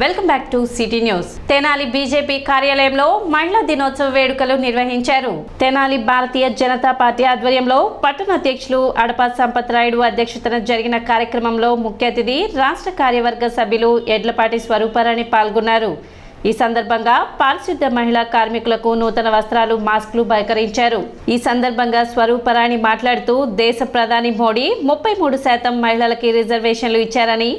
Welcome back to city news. Tenali BJP కార్యాలయంలో మహిళా దినోత్సవ వేడుకలు నిర్వహించారు. తెనాలి భారతీయ జనతా పార్టీ ఆధ్వర్యంలో పట్టణ అధ్యక్షులు అడపా సంపత్ రాయుడు అధ్యక్షతన జరిగిన కార్యక్రమంలో ముఖ్య అతిథి రాష్ట్ర కార్యవర్గ సభ్యులు ఎడ్లపాటి స్వరూపారాణి పాల్గొన్నారు. ఈ సందర్భంగా పారిశుద్ధ మహిళా కార్మికులకు నూతన వస్త్రాలు, మాస్కులు బహుకరించారు. ఈ సందర్భంగా స్వరూపరాణి మాట్లాడుతూ దేశ ప్రధాని మోడీ 33% మహిళలకి రిజర్వేషన్లు ఇచ్చారని,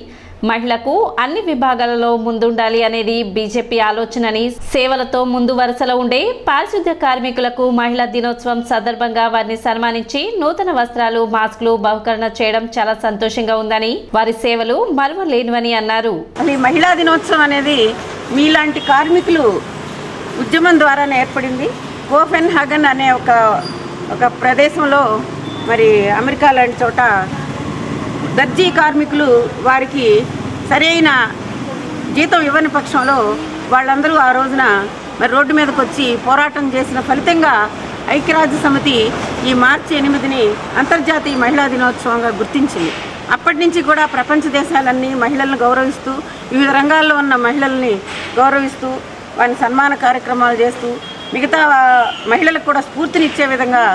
మహిళకు అన్ని విభాగాలలో ముందుండాలి అనేది బీజేపీ ఆలోచనని, సేవలతో ముందు వరుసలో ఉండే పారిశుద్ధ్య కార్మికులకు మహిళా దినోత్సవం సందర్భంగా వారిని సన్మానించి నూతన వస్త్రాలు, మాస్కులు బహుకరణ చేయడం చాలా సంతోషంగా ఉందని, వారి సేవలు మరువలేనివని అన్నారు. మహిళా దినోత్సవం అనేది మీలాంటి కార్మికులు ఉద్యమం ద్వారానే ఏర్పడింది. కోపెన్ హగన్ అనే ఒక ప్రదేశంలో, మరి అమెరికా లాంటి చోట దర్జీ కార్మికులు వారికి సరైన జీతం ఇవ్వని పక్షంలో వాళ్ళందరూ ఆ రోజున మరి రోడ్డు మీదకి వచ్చి పోరాటం చేసిన ఫలితంగా ఐక్యరాజ్య సమితి ఈ మార్చి 8ని అంతర్జాతీయ మహిళా దినోత్సవంగా గుర్తించింది. అప్పటి నుంచి కూడా ప్రపంచ దేశాలన్నీ మహిళలను గౌరవిస్తూ, వివిధ రంగాల్లో ఉన్న మహిళల్ని గౌరవిస్తూ, వారిని సన్మాన కార్యక్రమాలు చేస్తూ, మిగతా మహిళలకు కూడా స్ఫూర్తినిచ్చే విధంగా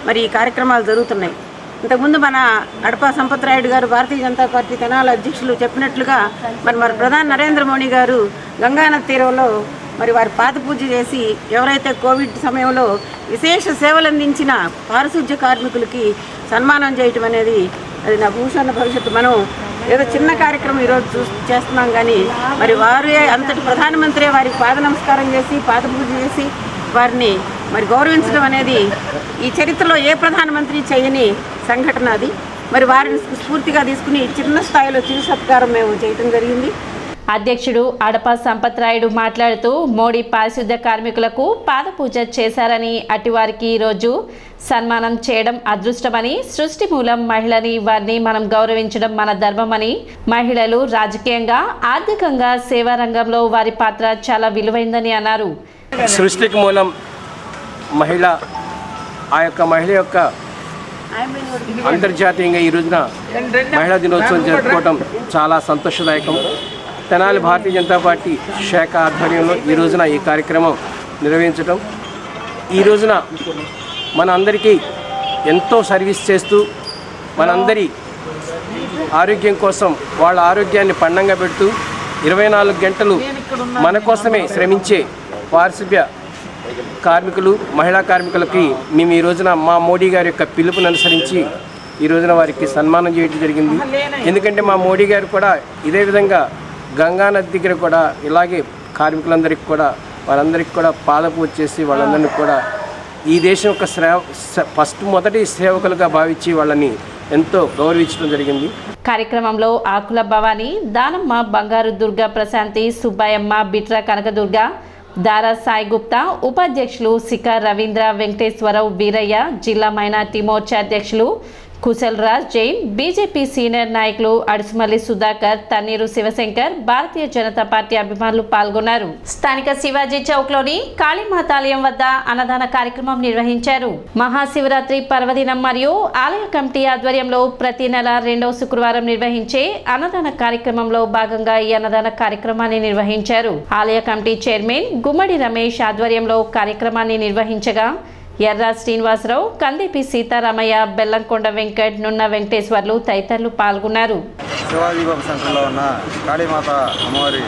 మరి ఈ కార్యక్రమాలు జరుగుతున్నాయి. ఇంతకుముందు మన అడపా సంపత్ రాయుడు గారు, భారతీయ జనతా పార్టీ తెనాలి అధ్యక్షులు చెప్పినట్లుగా మరి ప్రధాని నరేంద్ర మోడీ గారు గంగానది తీరంలో మరి వారి పాద పూజ చేసి ఎవరైతే కోవిడ్ సమయంలో విశేష సేవలు అందించిన పారిశుధ్య కార్మికులకి సన్మానం చేయటం అనేది అది నా భూషణ భవిష్యత్తు. మనం ఏదో చిన్న కార్యక్రమం ఈరోజు చేస్తున్నాం, కానీ మరి వారే అంతటి ప్రధానమంత్రి వారికి పాద నమస్కారం చేసి పాద పూజ చేసి వారిని మరి గౌరవించడం అనేది ఈ చరిత్రలో ఏ ప్రధానమంత్రి చేయని సంఘటన. అది మరి వారిని స్ఫూర్తిగా తీసుకుని చిన్న స్థాయిలో చిరు సత్కారం మేము చేయటం జరిగింది. అధ్యక్షుడు అడపా సంపత్ రాయుడు మాట్లాడుతూ మోడీ పారిశుద్ధ్య కార్మికులకు పాద పూజ చేశారని, అటివారికి ఈరోజు సన్మానం చేయడం అదృష్టమని, సృష్టి మూలం మహిళని, వారిని మనం గౌరవించడం మన ధర్మమని, మహిళలు రాజకీయంగా, ఆర్థికంగా, సేవా రంగంలో వారి పాత్ర చాలా విలువైందని అన్నారు. సృష్టికి మూలం మహిళ, ఆ యొక్క మహిళ యొక్క అంతర్జాతీయంగా ఈ రోజున మహిళా దినోత్సవం జరుపుకోవడం చాలా సంతోషదాయకం. తెనాలి భారతీయ జనతా పార్టీ శాఖ ఆధ్వర్యంలో ఈ రోజున ఈ కార్యక్రమం నిర్వహించడం, ఈ రోజున మన అందరికీ ఎంతో సర్వీస్ చేస్తూ మనందరి ఆరోగ్యం కోసం వాళ్ళ ఆరోగ్యాన్ని పణంగా పెడుతూ 24 గంటలు మన కోసమే శ్రమించే పారిశుద్ధ్య కార్మికులు, మహిళా కార్మికులకి మేము ఈ రోజున మా మోడీ గారి యొక్క పిలుపును అనుసరించి ఈ రోజున వారికి సన్మానం చేయడం జరిగింది. ఎందుకంటే మా మోడీ గారు కూడా ఇదే విధంగా గంగానది దగ్గర కూడా ఇలాగే కార్మికులందరికీ కూడా వారందరికీ కూడా పాదపూజ చేసి వాళ్ళందరినీ కూడా ఈ దేశం యొక్క మొదటి సేవకులుగా భావించి వాళ్ళని ఎంతో గౌరవించడం జరిగింది. కార్యక్రమంలో ఆకుల భవాని, దానమ్మ, బంగారు దుర్గా, ప్రశాంతి, సుబ్బాయమ్మ, బిట్రా కనకదుర్గ, దారా సాయి గుప్తా, ఉపాధ్యక్షులు శిఖర్ రవీంద్ర, వెంకటేశ్వరరావు, వీరయ్య, జిల్లా మైనార్టీ మోర్చా అధ్యక్షులు కుశల్ రాజ్ జైన్, బీజేపీ సీనియర్ నాయకులు అడుసుమల్లి సుధాకర్, తన్నీరు శివశంకర్, భారతీయ జనతా పార్టీ అభిమానులు పాల్గొన్నారు. స్థానిక శివాజీ చౌక్లోని కాళీమాతాలయం వద్ద అన్నదాన కార్యక్రమం నిర్వహించారు. మహాశివరాత్రి పర్వదినం మరియు ఆలయ కమిటీ ఆధ్వర్యంలో ప్రతి నెల 2వ శుక్రవారం నిర్వహించే అన్నదాన కార్యక్రమంలో భాగంగా ఈ అన్నదాన కార్యక్రమాన్ని నిర్వహించారు. ఆలయ కమిటీ చైర్మన్ గుమ్మడి రమేష్ ఆధ్వర్యంలో కార్యక్రమాన్ని నిర్వహించగా ఎర్రా శ్రీనివాసరావు, కందిపి సీతారామయ్య, బెల్లంకొండ వెంకట్, నున్న వెంకటేశ్వర్లు తదితరులు పాల్గొన్నారు. శివాజీ బాబు సెంటర్లో ఉన్న కాళీమాత అమ్మవారి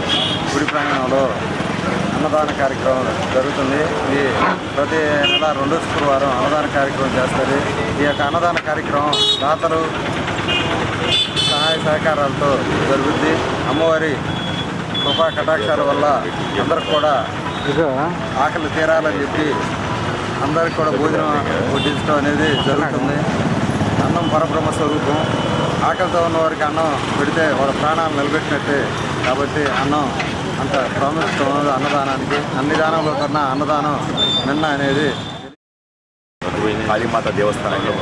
గుడి ప్రాంగణంలో అన్నదాన కార్యక్రమం జరుగుతుంది. ఇది ప్రతి నెల 2వ శుక్రవారం అన్నదాన కార్యక్రమం చేస్తుంది. ఈ యొక్క అన్నదాన కార్యక్రమం దాతలు సహాయ సహకారాలతో జరుగుద్ది. అమ్మవారి కృపా కటాక్షాల వల్ల అందరికి కూడా ఆకలి తీరాలని చెప్పి అందరికి కూడా భోజనం వడ్డించడం అనేది జరుగుతుంది. అన్నం పరబ్రహ్మ స్వరూపం. ఆకలితో ఉన్న వారికి అన్నం పెడితే వాళ్ళ ప్రాణాలు నిలబెట్టినట్టే. కాబట్టి అన్నం అంత ప్రాముఖ్యత ఉన్నది అన్నదానానికి. అన్ని దానంలో కన్నా అన్నదానం నిన్న అనేది. కాళీమాత దేవస్థానంలో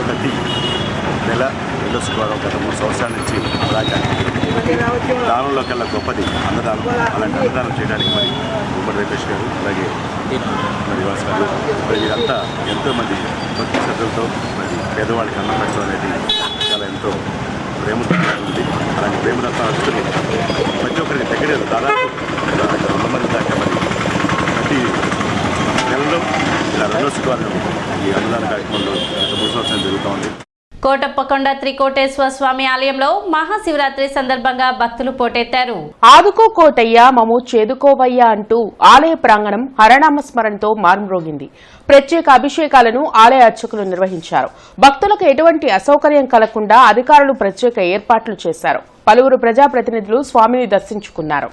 ప్రతి నెల 2వ శుక్రవారం గత 3 సంవత్సరాల నుంచి అలాగే దానంలో కల్లా గొప్పది అన్నదానం. అలాంటి అన్నదానం చేయడానికి మరి గుమ్మడి వెంకటేష్ గారు, అలాగే మరి నివాస్ గారు, మరి వీరంతా ఎంతోమంది భక్తి శ్రద్ధలతో మరి పేదవాళ్ళకి అన్నం పెట్టడం అనేది చాలా ఎంతో ప్రేమతో ఉంది. అలాంటి ప్రేమతో ప్రతి ఒక్కరికి దగ్గర ప్రభుత్వాన్ని ఈ అన్నదాన కార్యక్రమంలో గత 3 సంవత్సరాలు జరుగుతూ ఉంది. కోటప్పకొండ త్రికోటేశ్వర స్వామి ఆలయంలో మహాశివరాత్రి సందర్భంగా భక్తులు పోటెత్తారు. ఆదుకో కోటయ్య మము చేదుకోవయ్యా అంటూ ఆలయ ప్రాంగణం హరనామస్మరణతో మారుమ్రోగింది. ప్రత్యేక అభిషేకాలను ఆలయ అర్చకులు నిర్వహించారు. భక్తులకు ఎటువంటి అసౌకర్యం కలగకుండా అధికారులు ప్రత్యేక ఏర్పాట్లు చేశారు. పలువురు ప్రజాప్రతినిధులు స్వామిని దర్శించుకున్నారు.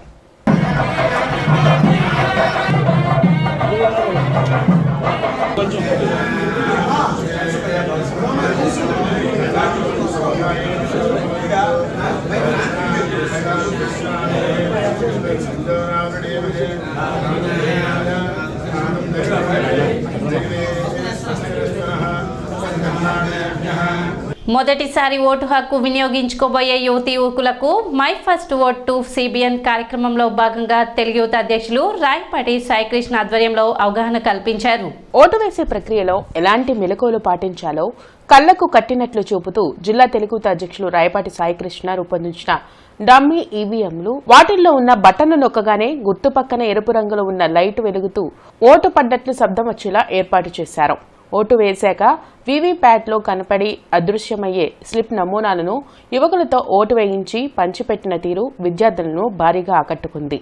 మొదటిసారి ఓటు హక్కు వినియోగించుకోబోయే యువతీ యువకులకు my first vote to CBN కార్యక్రమంలో భాగంగా తెలుగు యువత అధ్యక్షులు రాయపాటి సాయికృష్ణ ఆధ్వర్యంలో అవగాహన కల్పించారు. ఓటు వేసే ప్రక్రియలో ఎలాంటి మెలకువలు పాటించాలో కళ్లకు కట్టినట్లు చూపుతూ జిల్లా తెలుగు యువత అధ్యక్షులు రాయపాటి సాయికృష్ణ రూపొందించిన డమ్మీ ఈవీఎంలు, వాటిల్లో ఉన్న బటన్ను నొక్కగానే గుర్తు పక్కన ఎరుపు రంగులో ఉన్న లైట్ వెలుగుతూ ఓటు పడ్డట్లు శబ్దం వచ్చేలా ఏర్పాటు చేశారు. ఓటు వేశాక వీవీప్యాట్లో కనపడి అదృశ్యమయ్యే స్లిప్ నమూనాలను యువకులతో ఓటు వేయించి పంచిపెట్టిన తీరు విద్యార్థులను భారీగా ఆకట్టుకుంది.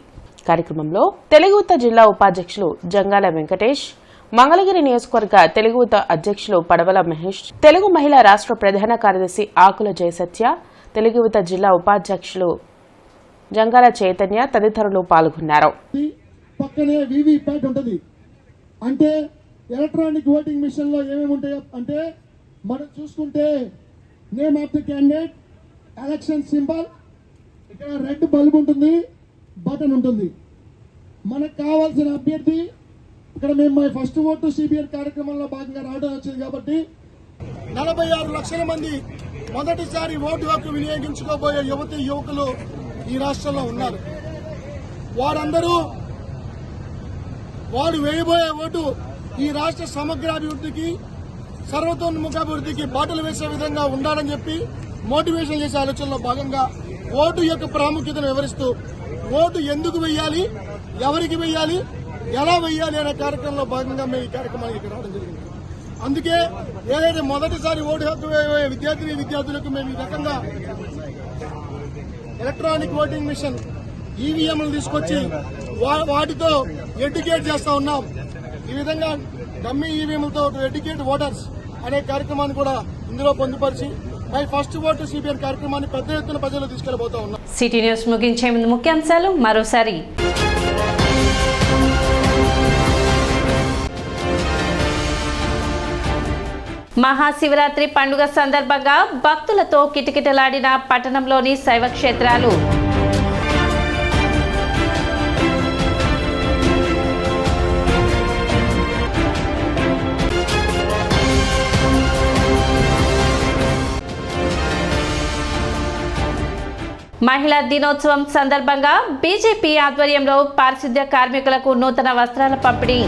కార్యక్రమంలో తెలుగు యువత జిల్లా ఉపాధ్యక్షులు జంగాల వెంకటేష్, మంగళగిరి నియోజకవర్గ తెలుగు యువత అధ్యక్షులు పడవల మహేష్, తెలుగు మహిళా రాష్ట్ర ప్రధాన కార్యదర్శి ఆకుల జయసత్య, తెలుగు యువత జిల్లా ఉపాధ్యక్షులు జంగాల చైతన్య తదితరులు పాల్గొన్నారు. పక్కనే వీవీప్యాట్ ఉంటుంది. అంటే ఎలక్ట్రానిక్ ఓటింగ్ మిషన్ లో ఏమేమి ఉంటాయో అంటే మనం చూసుకుంటే name of the candidate, election symbol, ఇక్కడ రెడ్ బల్బ్ ఉంటుంది, బటన్ ఉంటుంది. మనకు కావాల్సిన అభ్యర్థి ఇక్కడ మేము మై ఫస్ట్ ఓటు సిబిఎన్ కార్యక్రమంలో భాగంగా రావడం వచ్చింది కాబట్టి 46 లక్షల మంది మొదటిసారి ఓటు హక్కు వినియోగించుకోబోయే యువతి యువకులు ఈ రాష్ట్రంలో ఉన్నారు. వారందరూ వారు వేయబోయే ఓటు ఈ రాష్ట్ర సమగ్రాభివృద్ధికి, సర్వతోన్ముఖాభివృద్ధికి బాటలు వేసే విధంగా ఉండాలని చెప్పి మోటివేషన్ చేసే ఆలోచనలో భాగంగా ఓటు యొక్క ప్రాముఖ్యతను వివరిస్తూ ఓటు ఎందుకు వెయ్యాలి, ఎవరికి వెయ్యాలి, ఎలా వెయ్యాలి అనే కార్యక్రమంలో భాగంగా మేము ఈ కార్యక్రమానికి ఇక్కడ రావడం జరిగింది. అందుకే ఏదైతే మొదటిసారి ఓటు హక్కు వేయబోయే విద్యార్థులకు మేము ఈ రకంగా ఎలక్ట్రానిక్ ఓటింగ్ మిషన్ ఈవీఎంలు తీసుకొచ్చి వాటితో ఎడ్యుకేట్ చేస్తా ఉన్నాం. ఈ విధంగా డమ్మీ ఈవీఎంలతో ఎడ్యుకేట్ ఓటర్స్ అనే కార్యక్రమాన్ని కూడా ఇందులో పొందుపరిచి మై ఫస్ట్ ఓటు సిబిఎన్ కార్యక్రమాన్ని పెద్ద ఎత్తున ప్రజలు తీసుకెళ్లబోతా ఉన్నాం. సిటీ న్యూస్ ముగించే ముందు ముఖ్యాంశాలు మరోసారి. మహాశివరాత్రి పండుగ సందర్భంగా భక్తులతో కిటకిటలాడిన పట్టణంలోని శైవ క్షేత్రాలు. మహిళా దినోత్సవం సందర్భంగా బీజేపీ ఆధ్వర్యంలో పారిశుద్ధ్య కార్మికులకు నూతన వస్త్రాల పంపిణీ.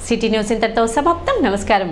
సిటీ న్యూస్ ఇంతటితో సమాప్తం. నమస్కారం.